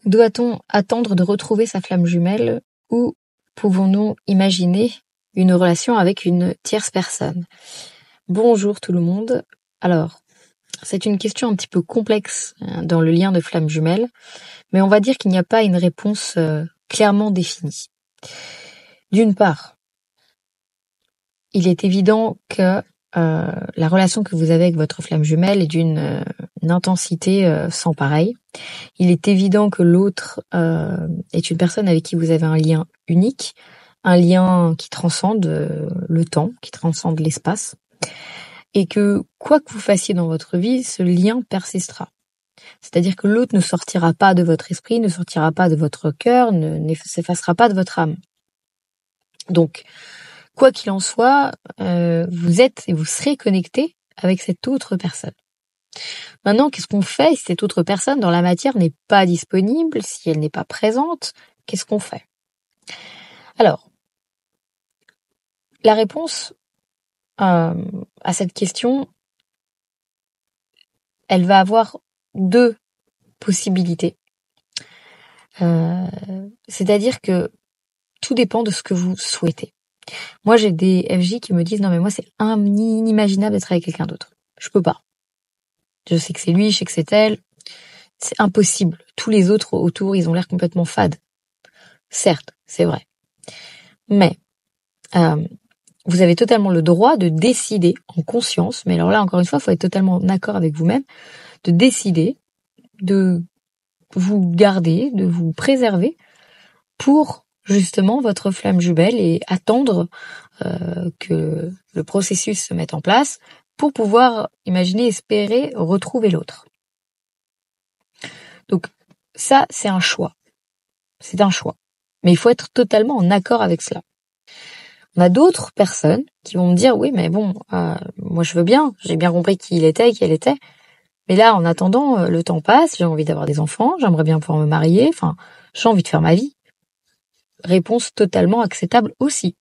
Doit-on attendre de retrouver sa flamme jumelle ou pouvons-nous imaginer une relation avec une tierce personne? Bonjour tout le monde. Alors, c'est une question un petit peu complexe dans le lien de flamme jumelle, mais on va dire qu'il n'y a pas une réponse clairement définie. D'une part, il est évident que la relation que vous avez avec votre flamme jumelle est d'une intensité sans pareil. Il est évident que l'autre est une personne avec qui vous avez un lien unique, un lien qui transcende le temps, qui transcende l'espace, et que quoi que vous fassiez dans votre vie, ce lien persistera. C'est-à-dire que l'autre ne sortira pas de votre esprit, ne sortira pas de votre cœur, ne s'effacera pas de votre âme. Donc, quoi qu'il en soit, vous êtes et vous serez connecté avec cette autre personne. Maintenant, qu'est-ce qu'on fait si cette autre personne dans la matière n'est pas disponible, si elle n'est pas présente? Qu'est-ce qu'on fait? Alors, la réponse à cette question, elle va avoir deux possibilités. C'est-à-dire que tout dépend de ce que vous souhaitez. Moi, j'ai des FJ qui me disent « Non, mais moi, c'est inimaginable d'être avec quelqu'un d'autre. Je peux pas. Je sais que c'est lui, je sais que c'est elle. C'est impossible. Tous les autres autour, ils ont l'air complètement fades. » Certes, c'est vrai. Mais vous avez totalement le droit de décider en conscience, mais alors là, encore une fois, il faut être totalement en accord avec vous-même, de décider de vous garder, de vous préserver pour justement votre flamme jumelle et attendre que le processus se mette en place pour pouvoir, imaginer, espérer retrouver l'autre. Donc ça, c'est un choix. C'est un choix. Mais il faut être totalement en accord avec cela. On a d'autres personnes qui vont me dire « Oui, mais bon, moi je veux bien, j'ai bien compris qui il était, qui elle était. Mais là, en attendant, le temps passe, j'ai envie d'avoir des enfants, j'aimerais bien pouvoir me marier, enfin, j'ai envie de faire ma vie. » Réponse totalement acceptable aussi.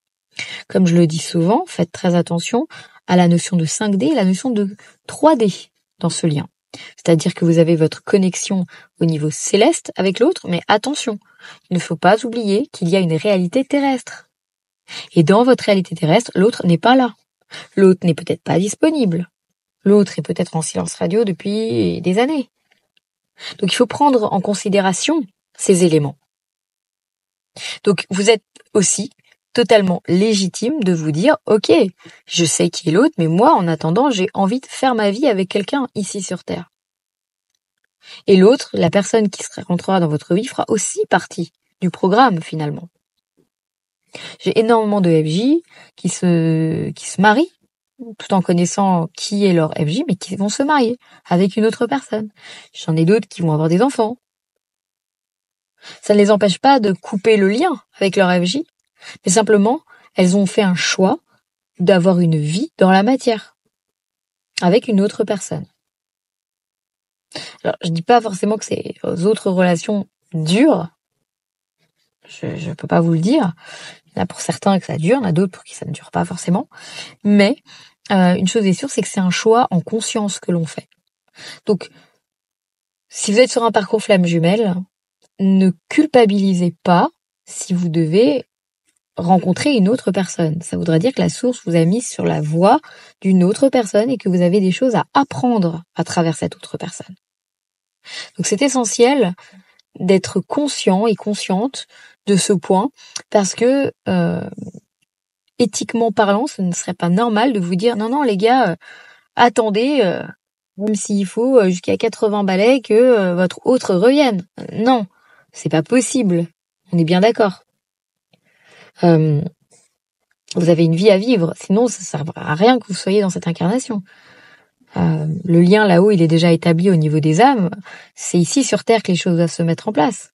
Comme je le dis souvent, faites très attention à la notion de 5D et la notion de 3D dans ce lien. C'est-à-dire que vous avez votre connexion au niveau céleste avec l'autre, mais attention, il ne faut pas oublier qu'il y a une réalité terrestre. Et dans votre réalité terrestre, l'autre n'est pas là. L'autre n'est peut-être pas disponible. L'autre est peut-être en silence radio depuis des années. Donc il faut prendre en considération ces éléments. Donc vous êtes aussi totalement légitime de vous dire « Ok, je sais qui est l'autre, mais moi, en attendant, j'ai envie de faire ma vie avec quelqu'un ici sur Terre. » Et l'autre, la personne qui se rencontrera dans votre vie, fera aussi partie du programme, finalement. J'ai énormément de FJ qui se marient, tout en connaissant qui est leur FJ, mais qui vont se marier avec une autre personne. J'en ai d'autres qui vont avoir des enfants. Ça ne les empêche pas de couper le lien avec leur FJ, mais simplement, elles ont fait un choix d'avoir une vie dans la matière, avec une autre personne. Alors, je dis pas forcément que ces autres relations durent, je peux pas vous le dire. Il y en a pour certains que ça dure, il y en a d'autres pour qui ça ne dure pas forcément. Mais une chose est sûre, c'est que c'est un choix en conscience que l'on fait. Donc, si vous êtes sur un parcours flamme jumelle, ne culpabilisez pas si vous devez rencontrer une autre personne. Ça voudrait dire que la source vous a mis sur la voie d'une autre personne et que vous avez des choses à apprendre à travers cette autre personne. Donc c'est essentiel d'être conscient et consciente de ce point parce que éthiquement parlant, ce ne serait pas normal de vous dire non les gars, attendez, même s'il faut jusqu'à 80 balais que votre autre revienne. Non, c'est pas possible. On est bien d'accord. Vous avez une vie à vivre, sinon ça ne servira à rien que vous soyez dans cette incarnation. Le lien là-haut, il est déjà établi au niveau des âmes. C'est ici sur Terre que les choses doivent se mettre en place.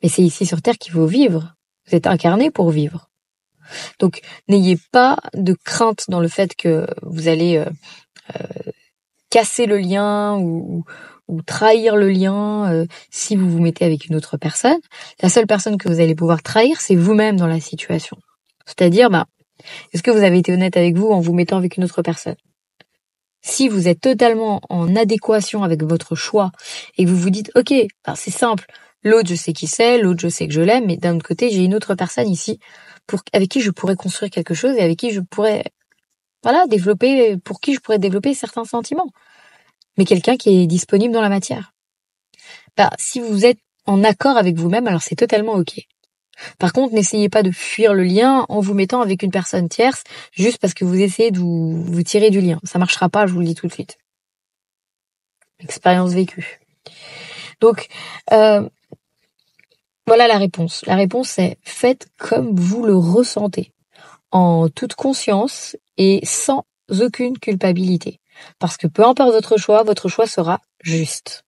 Mais c'est ici sur Terre qu'il faut vivre. Vous êtes incarné pour vivre. Donc, n'ayez pas de crainte dans le fait que vous allez casser le lien ou trahir le lien si vous vous mettez avec une autre personne. La seule personne que vous allez pouvoir trahir, c'est vous-même dans la situation. C'est-à-dire, est-ce que vous avez été honnête avec vous en vous mettant avec une autre personne? Si vous êtes totalement en adéquation avec votre choix et que vous vous dites « Ok, c'est simple, L'autre, je sais qui c'est, l'autre, je sais que je l'aime, mais d'un autre côté, j'ai une autre personne ici avec qui je pourrais construire quelque chose et avec qui je pourrais, pour qui je pourrais développer certains sentiments. Mais quelqu'un qui est disponible dans la matière. Si vous êtes en accord avec vous-même, alors c'est totalement ok. Par contre, n'essayez pas de fuir le lien en vous mettant avec une personne tierce juste parce que vous essayez de vous tirer du lien. Ça marchera pas, je vous le dis tout de suite. Expérience vécue. Donc, voilà la réponse. La réponse c'est faites comme vous le ressentez, en toute conscience et sans aucune culpabilité. Parce que peu importe votre choix sera juste.